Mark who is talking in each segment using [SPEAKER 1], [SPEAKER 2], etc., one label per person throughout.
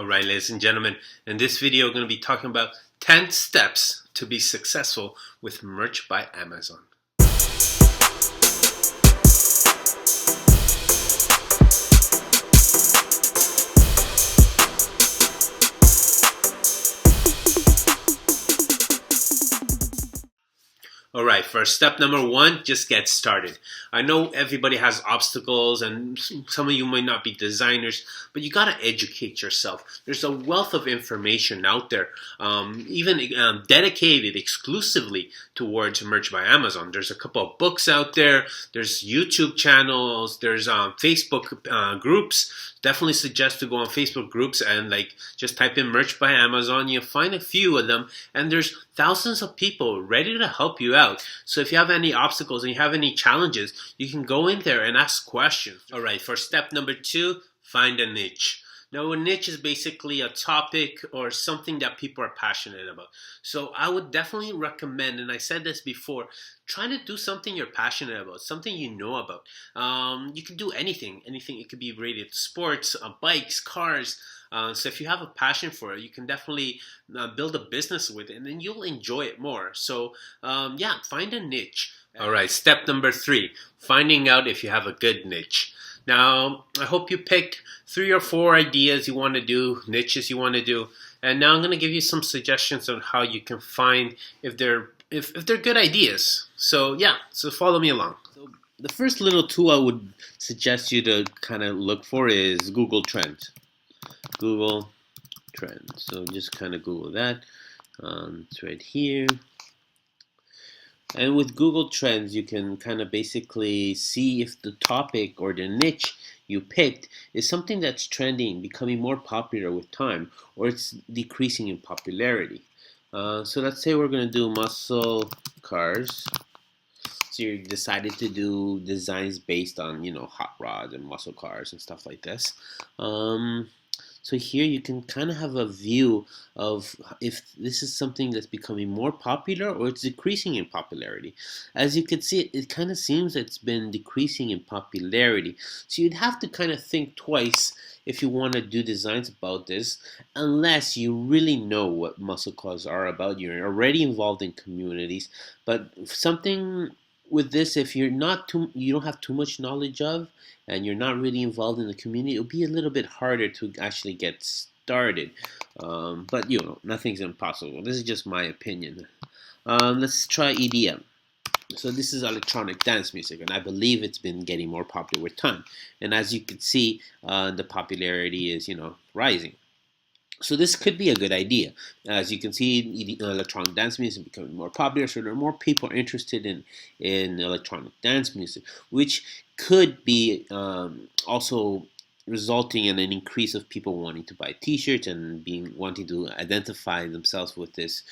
[SPEAKER 1] Alright, ladies and gentlemen, in this video, we're going to be talking about 10 steps to be successful with Merch by Amazon. Alright, for step number 1, just get started. I know everybody has obstacles and some of you might not be designers, but you gotta educate yourself. There's a wealth of information out there, even dedicated exclusively towards Merch by Amazon. There's a couple of books out there, there's YouTube channels, there's Facebook groups. Definitely suggest to go on Facebook groups and just type in Merch by Amazon. You'll find a few of them, and there's thousands of people ready to help you out. So if you have any obstacles and you have any challenges, you can go in there and ask questions. Alright, for step number 2, find a niche. Now, a niche is basically a topic or something that people are passionate about. So I would definitely recommend, and I said this before, try to do something you're passionate about, something you know about. You can do anything. It could be related to sports, bikes, cars. So if you have a passion for it, you can definitely build a business with it, and then you'll enjoy it more. So yeah, find a niche. All right, step number 3, finding out if you have a good niche. Now, I hope you picked 3 or 4 ideas you want to do, niches you want to do, and now I'm going to give you some suggestions on how you can find if they're good ideas. So yeah, so follow me along. So the first little tool I would suggest you to kind of look for is Google Trends. Google Trends. So just kind of Google that. It's right here. And with Google Trends, you can kind of basically see if the topic or the niche you picked is something that's trending, becoming more popular with time, or it's decreasing in popularity. So let's say we're going to do muscle cars. So you decided to do designs based on, hot rods and muscle cars and stuff like this. So here you can kind of have a view of if this is something that's becoming more popular or it's decreasing in popularity. As you can see, it kind of seems it's been decreasing in popularity. So you'd have to kind of think twice if you want to do designs about this, unless you really know what muscle cars are about. You're already involved in communities, but something with this, if you don't have too much knowledge of, and you're not really involved in the community, it'll be a little bit harder to actually get started. But nothing's impossible. This is just my opinion. Let's try EDM. So this is electronic dance music, and I believe it's been getting more popular with time. And as you can see, the popularity is rising. So this could be a good idea. As you can see, electronic dance music is becoming more popular, so there are more people interested in electronic dance music, which could be also resulting in an increase of people wanting to buy t-shirts and wanting to identify themselves with this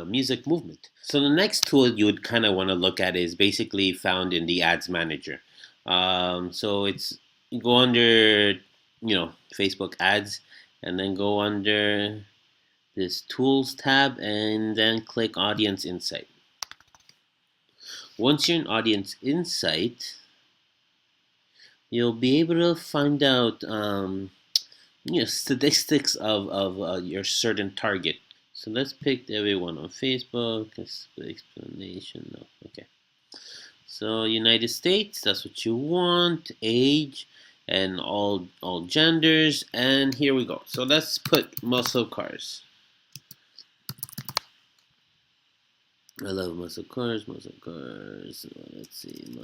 [SPEAKER 1] music movement. So the next tool you would kind of want to look at is basically found in the Ads Manager. So you go under Facebook Ads, and then go under this Tools tab and then click Audience Insight. Once you're in Audience Insight, you'll be able to find out statistics of your certain target. So let's pick everyone on Facebook. Explanation. No. Okay. So United States, that's what you want. Age. And all genders, and here we go. So let's put muscle cars. I love muscle cars. Let's see,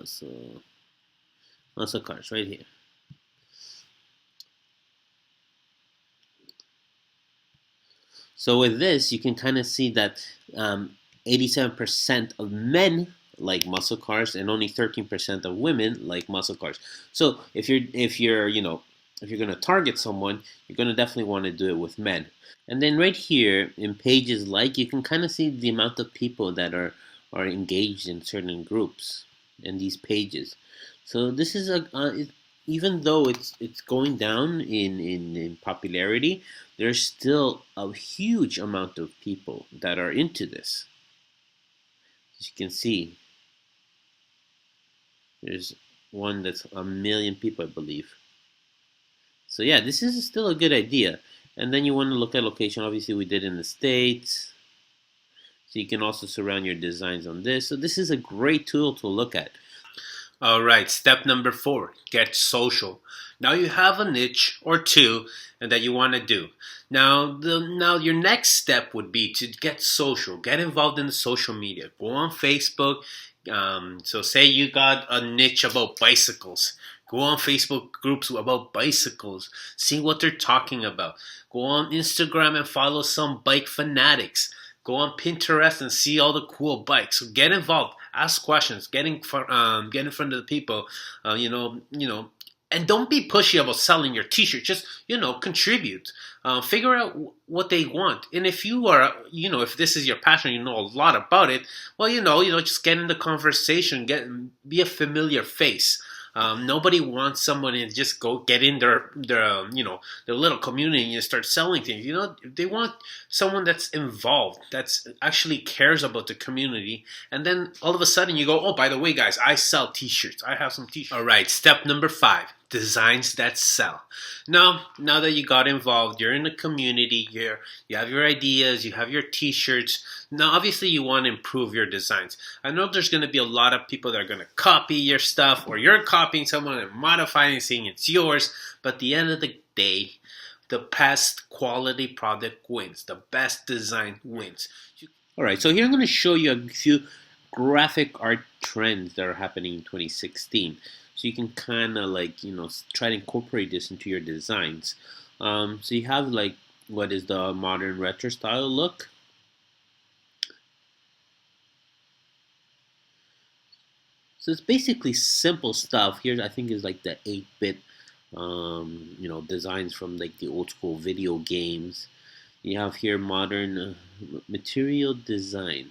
[SPEAKER 1] muscle cars right here. So with this, you can kind of see that 87% of men like muscle cars, and only 13% of women like muscle cars. So if you're going to target someone, you're going to definitely want to do it with men. And then right here in pages you can kind of see the amount of people that are engaged in certain groups in these pages. So this is even though it's going down in popularity, there's still a huge amount of people that are into this. As you can see, there's one that's 1 million people, I believe. So yeah, this is still a good idea. And then you want to look at location. Obviously, we did in the States. So you can also surround your designs on this. So this is a great tool to look at. All right, step number 4, get social. Now you have a niche or two and that you want to do. Now your next step would be to get social, get involved in the social media. Go on Facebook. So say you got a niche about bicycles. Go on Facebook groups about bicycles. See what they're talking about. Go on Instagram and follow some bike fanatics. Go on Pinterest and see all the cool bikes. So get involved, ask questions, get in front of the people. And don't be pushy about selling your T-shirt. Just contribute. Figure out what they want. And if you are, if this is your passion, you know a lot about it. Well, just get in the conversation. Be a familiar face. Nobody wants someone to just go get in their little community and start selling things. They want someone that's involved, that's actually cares about the community. And then all of a sudden you go, oh, by the way, guys, I sell T-shirts. I have some T-shirts. All right, step number 5. Designs that sell. Now that you got involved, you're in the community, you have your ideas, you have your T-shirts. Now, obviously, you want to improve your designs. I know there's going to be a lot of people that are going to copy your stuff, or you're copying someone and modifying and saying it's yours. But at the end of the day, the best quality product wins. The best design wins. All right, so here I'm going to show you a few graphic art trends that are happening in 2016. So you can kind of try to incorporate this into your designs. So you have what is the modern retro style look. So it's basically simple stuff. Here I think is the 8-bit designs from the old school video games. You have here modern material design.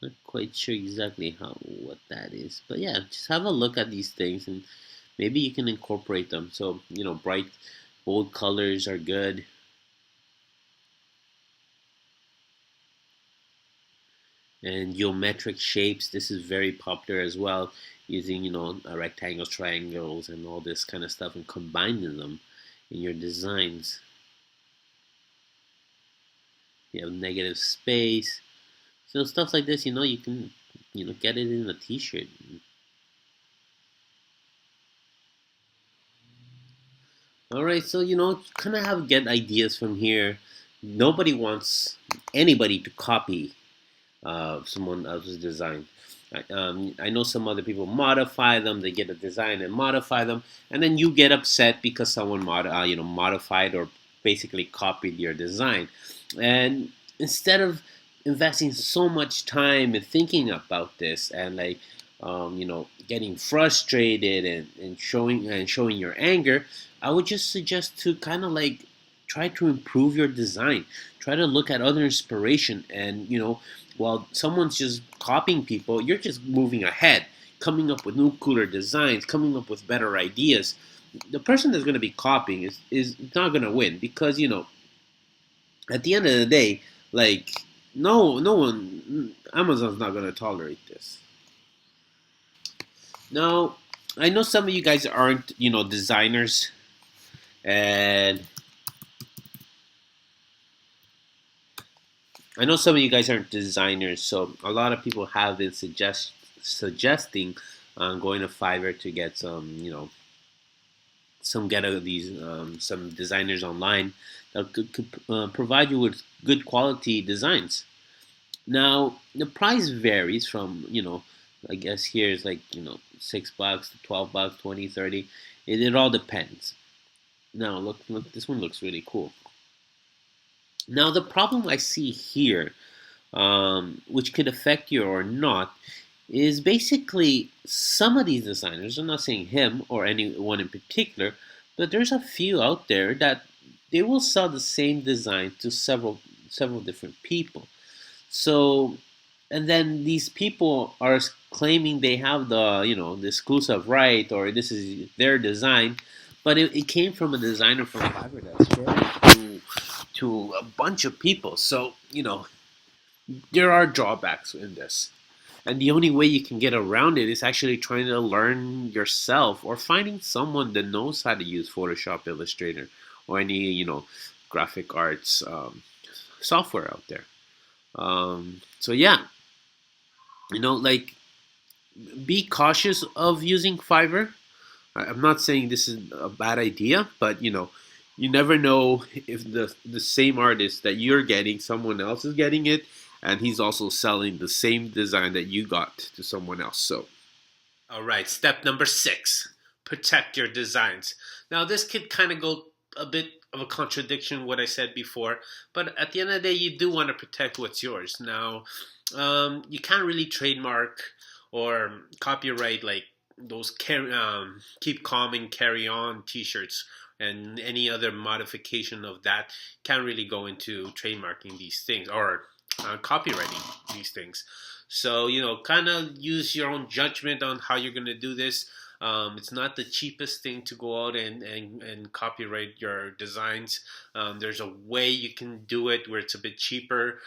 [SPEAKER 1] Not quite sure exactly what that is, but yeah, just have a look at these things and maybe you can incorporate them. So bright, bold colors are good. And geometric shapes, this is very popular as well, using rectangles, triangles, and all this kind of stuff and combining them in your designs. You have negative space. So stuff like this, you can, get it in a T-shirt. All right, so kind of get ideas from here. Nobody wants anybody to copy someone else's design. I know some other people modify them. They get a design and modify them, and then you get upset because someone modified or basically copied your design. And instead of investing so much time in thinking about this and getting frustrated and showing your anger, I would just suggest to kind of try to improve your design. Try to look at other inspiration, and while someone's just copying people, you're just moving ahead, coming up with new cooler designs, coming up with better ideas. The person that's going to be copying is not going to win, because at the end of the day, no one, Amazon's not going to tolerate this. Now, I know some of you guys aren't designers, and I know some of you guys aren't designers, so a lot of people have been suggesting going to Fiverr to get some designers online that could provide you with good quality designs. Now the price varies from I guess here is $6 to $12, 20, 30. It all depends. Now look, this one looks really cool. Now the problem I see here, which could affect you or not, is basically some of these designers, I'm not saying him or anyone in particular, but there's a few out there that they will sell the same design to several different people. So, and then these people are claiming they have the exclusive right, or this is their design, but it came from a designer from Fiverr that's sharing to a bunch of people. So there are drawbacks in this. And the only way you can get around it is actually trying to learn yourself, or finding someone that knows how to use Photoshop, Illustrator, or any, graphic arts software out there. So yeah, like be cautious of using Fiverr. I'm not saying this is a bad idea, but you never know if the same artist that you're getting, someone else is getting it, and he's also selling the same design that you got to someone else. So, all right, step number 6: protect your designs. Now, this could kind of go a bit of a contradiction what I said before, but at the end of the day, you do want to protect what's yours. Now, you can't really trademark or copyright like those keep calm and carry on t-shirts, and any other modification of that can't really go into trademarking these things or copywriting these things. So kind of use your own judgment on how you're going to do this. It's not the cheapest thing to go out and copyright your designs. There's a way you can do it where it's a bit cheaper,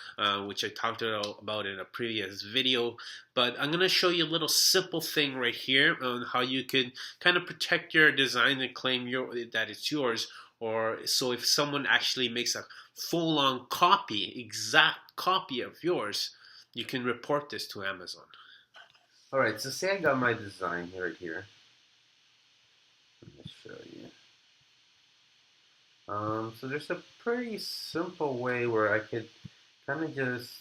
[SPEAKER 1] which I talked about in a previous video. But I'm going to show you a little simple thing right here on how you can kind of protect your design and claim that it's yours. Or so if someone actually makes a full-on exact copy of yours, you can report this to Amazon. All right, so say I got my design right here. Let me show you. So there's a pretty simple way where I could kind of just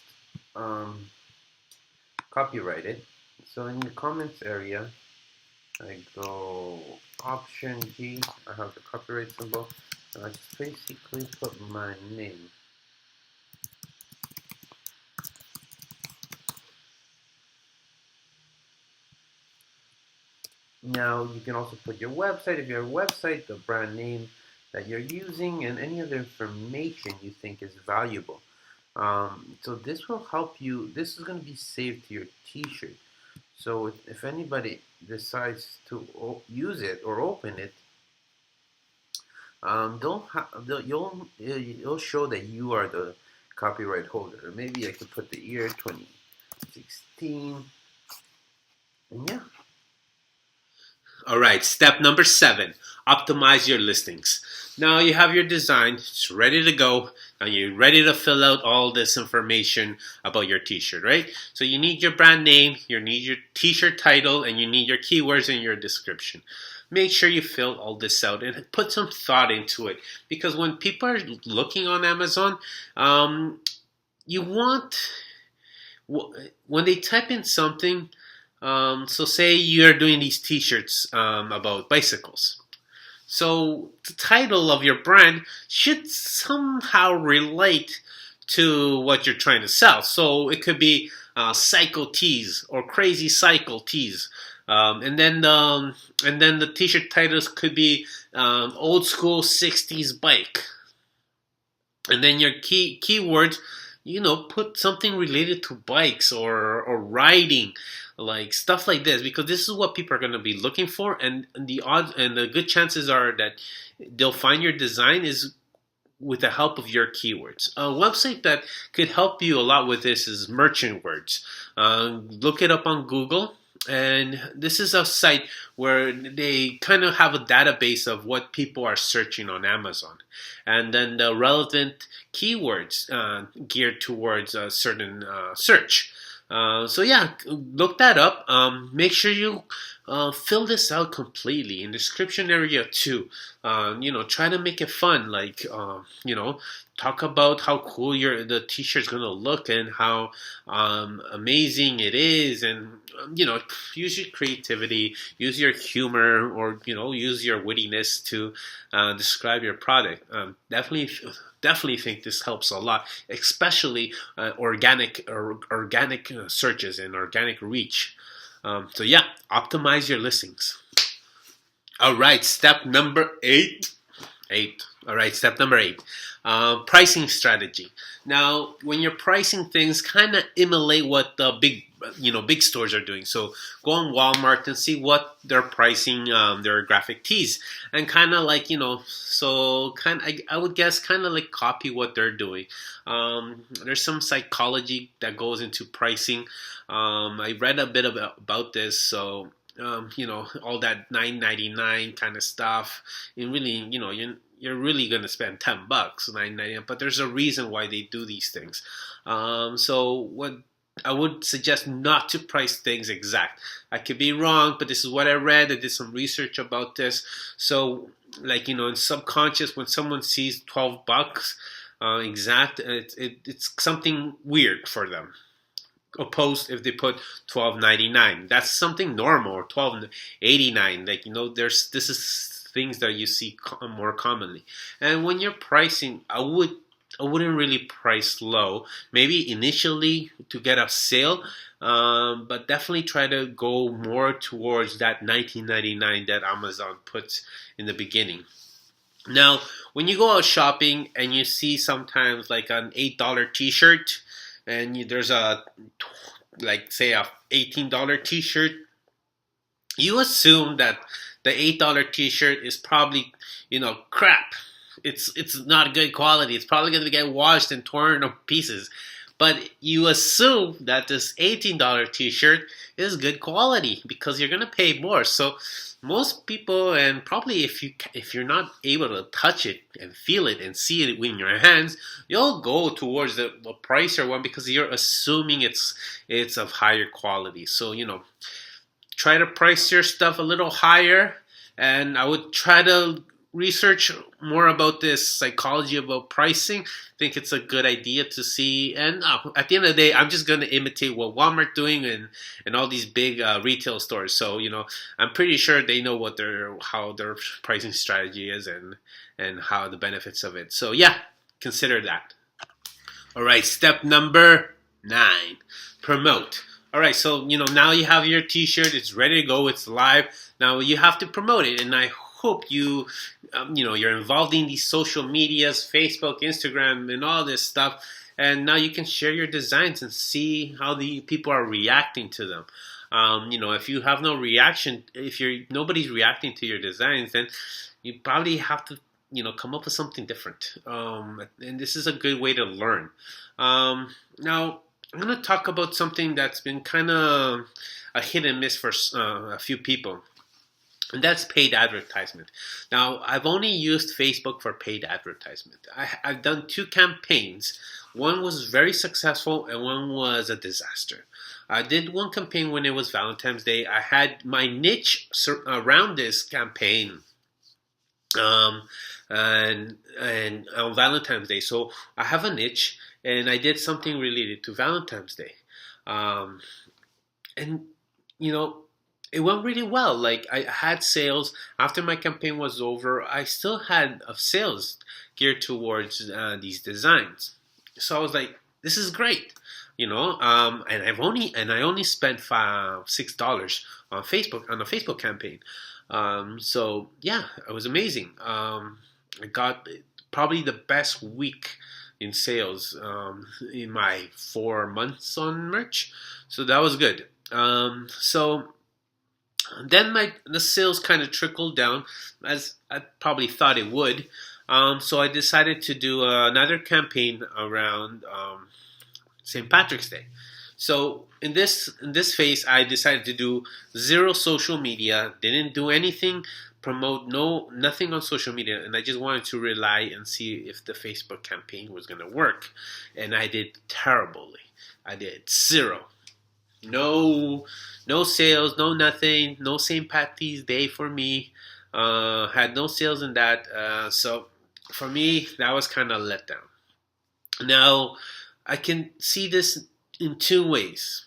[SPEAKER 1] copyright it. So in the comments area, I go Option G. I have the copyright symbol, and I just basically put my name. Now you can also put your website, if you have a website, the brand name that you're using, and any other information you think is valuable. So this will help you. This is going to be saved to your t-shirt. So if anybody decides to use it or open it, you'll show that you are the copyright holder. Maybe I could put the year 2016, and yeah. All right, step number 7: optimize your listings. Now you have your design, it's ready to go, and you're ready to fill out all this information about your t-shirt, right? So you need your brand name, you need your t-shirt title, and you need your keywords in your description. Make sure you fill all this out and put some thought into it, because when people are looking on Amazon, you want, when they type in something, so say you're doing these t-shirts about bicycles. So the title of your brand should somehow relate to what you're trying to sell. So it could be Cycle Tees or Crazy Cycle Tees. And then the t-shirt titles could be Old School 60s Bike. And then your keywords, put something related to bikes or riding, like stuff like this, because this is what people are going to be looking for, and the good chances are that they'll find your design is with the help of your keywords. A website that could help you a lot with this is Merchant Words. Look it up on Google. And this is a site where they kind of have a database of what people are searching on Amazon, and then the relevant keywords geared towards a certain search. So yeah, look that up. Make sure you fill this out completely in description area too. Try to make it fun. Like talk about how cool the t-shirt's gonna look and how amazing it is, and use your creativity, use your humor, or use your wittiness to describe your product. Definitely think this helps a lot, especially organic searches and organic reach. So yeah, optimize your listings. All right, step number 8. All right, step number 8. Pricing strategy. Now, when you're pricing things, kind of emulate what the big stores are doing. So go on Walmart and see what they're pricing their graphic tees, and kind of like I would guess kind of like copy what they're doing. There's some psychology that goes into pricing. I read a bit about this, so all that $9.99 kind of stuff. And really, you're really gonna spend $10, 9.99. But there's a reason why they do these things. So what I would suggest not to price things exact. I could be wrong, but this is what I read. I did some research about this. So, like, in subconscious, when someone sees $12 exact, it's something weird for them. Opposed if they put 12.99, that's something normal, or 12.89. Like, this is things that you see more commonly. And when you're pricing, I wouldn't really price low. Maybe initially to get a sale, but definitely try to go more towards that 19.99 that Amazon puts in the beginning. Now, when you go out shopping and you see sometimes like an $8 T-shirt, and there's like say a $18 T-shirt, you assume that the $8 T-shirt is probably crap. It's not good quality. It's probably going to get washed and torn to pieces. But you assume that this $18 T-shirt is good quality because you're going to pay more. So most people, and probably if you're not able to touch it and feel it and see it in your hands, you'll go towards the pricier one because you're assuming it's of higher quality. So try to price your stuff a little higher, and I would try to research more about this psychology about pricing. I think it's a good idea to see. And at the end of the day, I'm just going to imitate what Walmart doing and all these big retail stores. So I'm pretty sure they know how their pricing strategy is and how the benefits of it. So yeah, consider that. All right, step number 9, promote. All right, so now you have your T-shirt. It's ready to go. It's live. Now you have to promote it, and I hope you're involved in these social medias, Facebook, Instagram, and all this stuff. And now you can share your designs and see how the people are reacting to them. If you have no reaction, if nobody's reacting to your designs, then you probably have to come up with something different. And this is a good way to learn. Now, I'm going to talk about something that's been kind of a hit and miss for a few people. And that's paid advertisement. Now, I've only used Facebook for paid advertisement. I've done 2 campaigns. One was very successful and one was a disaster. I did one campaign when it was Valentine's Day. I had my niche around this campaign and on Valentine's Day. So I have a niche, and I did something related to Valentine's Day. And it went really well. Like, I had sales after my campaign was over. I still had sales geared towards these designs. So I was like, this is great, and I only spent $6 on Facebook on a Facebook campaign. So yeah, it was amazing. I got probably the best week in sales in my 4 months on merch. So that was good. So then the sales kind of trickled down as I probably thought it would. So I decided to do another campaign around St. Patrick's Day. So in this phase, I decided to do 0 social media. Didn't do anything, nothing on social media, and I just wanted to rely and see if the Facebook campaign was going to work. And I did terribly. I did 0. No sales, no nothing, no St. Patty's Day for me. Had no sales in that. So for me, that was kind of let down. Now, I can see this in 2 ways.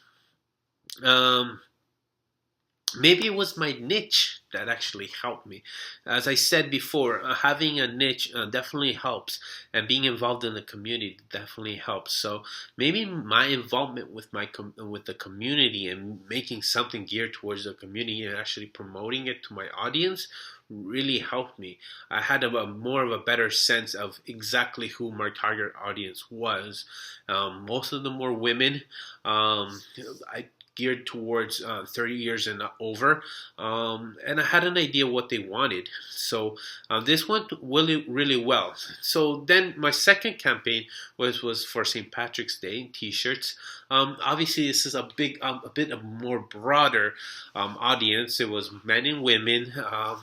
[SPEAKER 1] Maybe it was my niche that actually helped me. As I said before, having a niche definitely helps, and being involved in the community definitely helps. So maybe my involvement with with the community and making something geared towards the community and actually promoting it to my audience really helped me. I had more of a better sense of exactly who my target audience was. Most of them were women. I geared towards 30 years and over, and I had an idea what they wanted. So this went really, really well. So then my second campaign was for St. Patrick's Day T-shirts. Obviously, this is a bit of more broader audience. It was men and women. I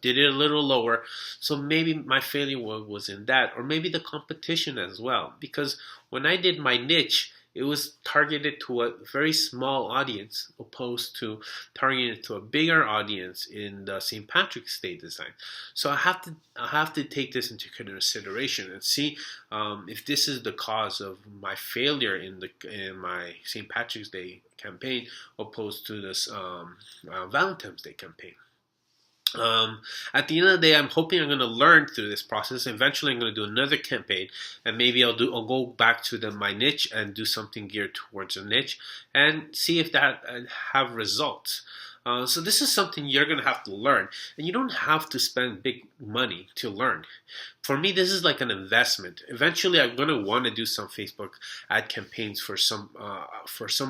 [SPEAKER 1] did it a little lower, so maybe my failure was in that, or maybe the competition as well. Because when I did my niche, it was targeted to a very small audience, opposed to targeted to a bigger audience in the St. Patrick's Day design. So I have to take this into consideration and see if this is the cause of my failure in my St. Patrick's Day campaign, opposed to this Valentine's Day campaign. At the end of the day, I'm hoping I'm going to learn through this process. Eventually, I'm going to do another campaign, and maybe I'll go back to my niche and do something geared towards a niche, and see if that have results. So this is something you're going to have to learn, and you don't have to spend big money to learn. For me, this is like an investment. Eventually, I'm going to want to do some Facebook ad campaigns for some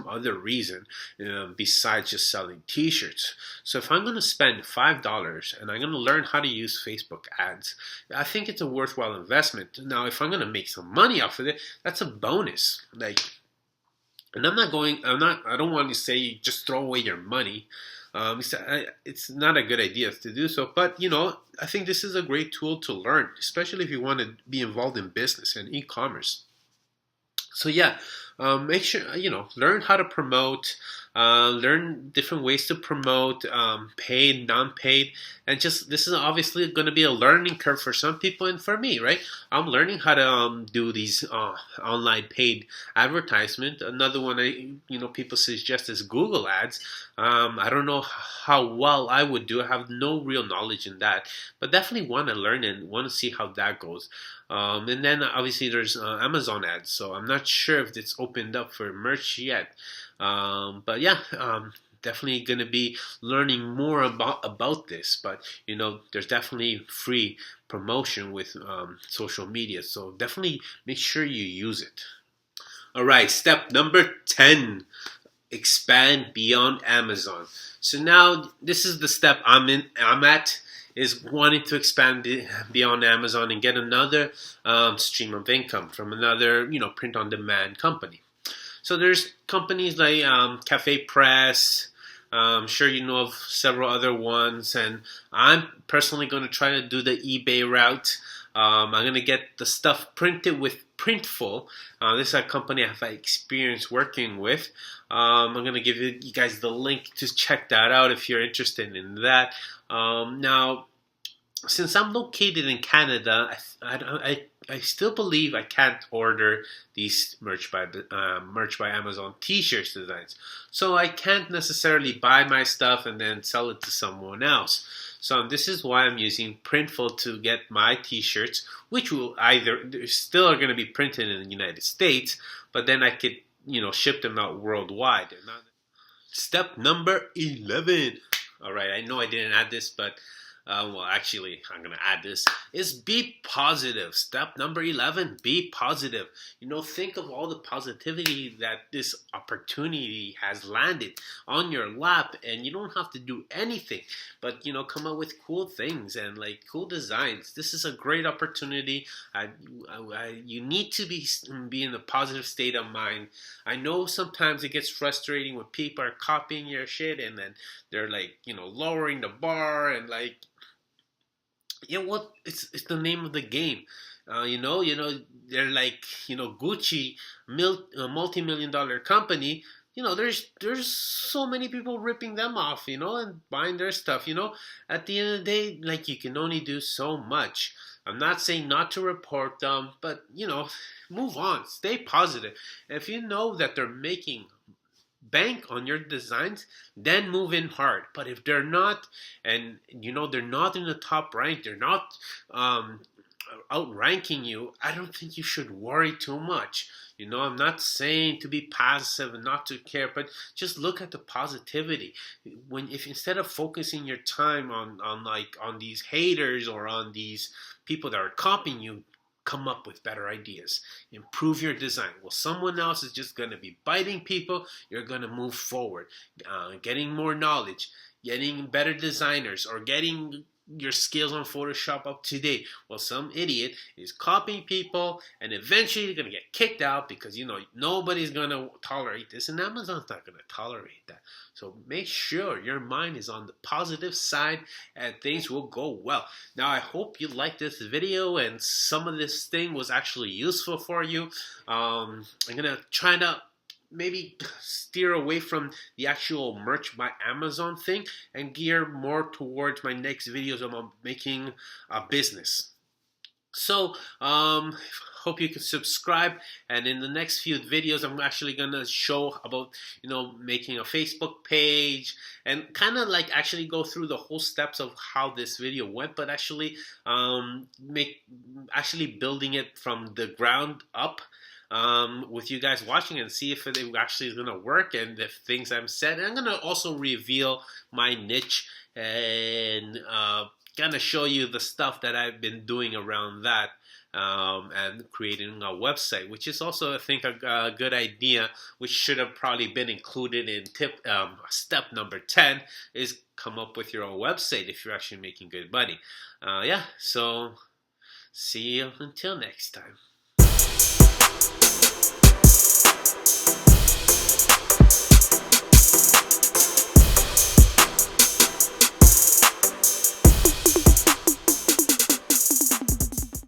[SPEAKER 1] other reason besides just selling T-shirts. So if I'm going to spend $5 and I'm going to learn how to use Facebook ads, I think it's a worthwhile investment. Now, if I'm going to make some money off of it, that's a bonus. And I don't want to say just throw away your money. It's not a good idea to do so, but I think this is a great tool to learn, especially if you want to be involved in business and e-commerce. So yeah, make sure learn how to promote, learn different ways to promote, paid, non-paid, and this is obviously going to be a learning curve for some people and for me, right? I'm learning how to do these online paid advertisement. Another one people suggest is Google Ads. I don't know how well I would do. I have no real knowledge in that, but definitely want to learn and want to see how that goes. And then obviously there's Amazon ads, so I'm not sure if it's opened up for merch yet. But yeah, definitely going to be learning more about this. But there's definitely free promotion with social media, so definitely make sure you use it. All right, step number 10. Expand beyond Amazon. So now this is the step I'm at, is wanting to expand beyond Amazon and get another stream of income from another print-on-demand company. So there's companies like Cafe Press. I'm sure you know of several other ones, and I'm personally going to try to do the eBay route. I'm going to get the stuff printed with Printful. This is a company I have experience working with. I'm going to give you guys the link to check that out if you're interested in that. Now, since I'm located in Canada, I still believe I can't order these merch by Amazon T-shirts designs. So I can't necessarily buy my stuff and then sell it to someone else. So this is why I'm using Printful to get my T-shirts, which will still are going to be printed in the United States, but then I could ship them out worldwide. Step number 11. All right, I know I didn't add this, but actually, I'm going to add this, is be positive. Step number 11, be positive. Think of all the positivity that this opportunity has landed on your lap, and you don't have to do anything but, come up with cool things and cool designs. This is a great opportunity. You need to be in a positive state of mind. I know sometimes it gets frustrating when people are copying your shit and then they're lowering the bar and it's the name of the game. They're Gucci, multi-million-dollar company. There's so many people ripping them off, and buying their stuff. At the end of the day, you can only do so much. I'm not saying not to report them, but move on, stay positive. If you know that they're making bank on your designs, then move in hard. But if they're not, and they're not in the top rank, they're not outranking you, I don't think you should worry too much. I'm not saying to be passive and not to care, but just look at the positivity. If instead of focusing your time on these haters or on these people that are copying you, come up with better ideas. Improve your design. Well, someone else is just going to be biting people. You're going to move forward, getting more knowledge, getting better designers, or getting your skills on Photoshop up to date. Well, some idiot is copying people, and eventually you're going to get kicked out because, nobody's going to tolerate this, and Amazon's not going to tolerate that. So make sure your mind is on the positive side, and things will go well. Now, I hope you liked this video, and some of this thing was actually useful for you. I'm going to try to maybe steer away from the actual merch by Amazon thing and gear more towards my next videos about making a business. So, hope you can subscribe, and in the next few videos I'm actually gonna show about making a Facebook page and kind of like actually go through the whole steps of how this video went, but actually building it from the ground up with you guys watching and see if it actually is going to work and if things I've said. And I'm going to also reveal my niche and kind of show you the stuff that I've been doing around that and creating a website, which is also, I think, a good idea, which should have probably been included in step number 10 is come up with your own website if you're actually making good money. So see you until next time.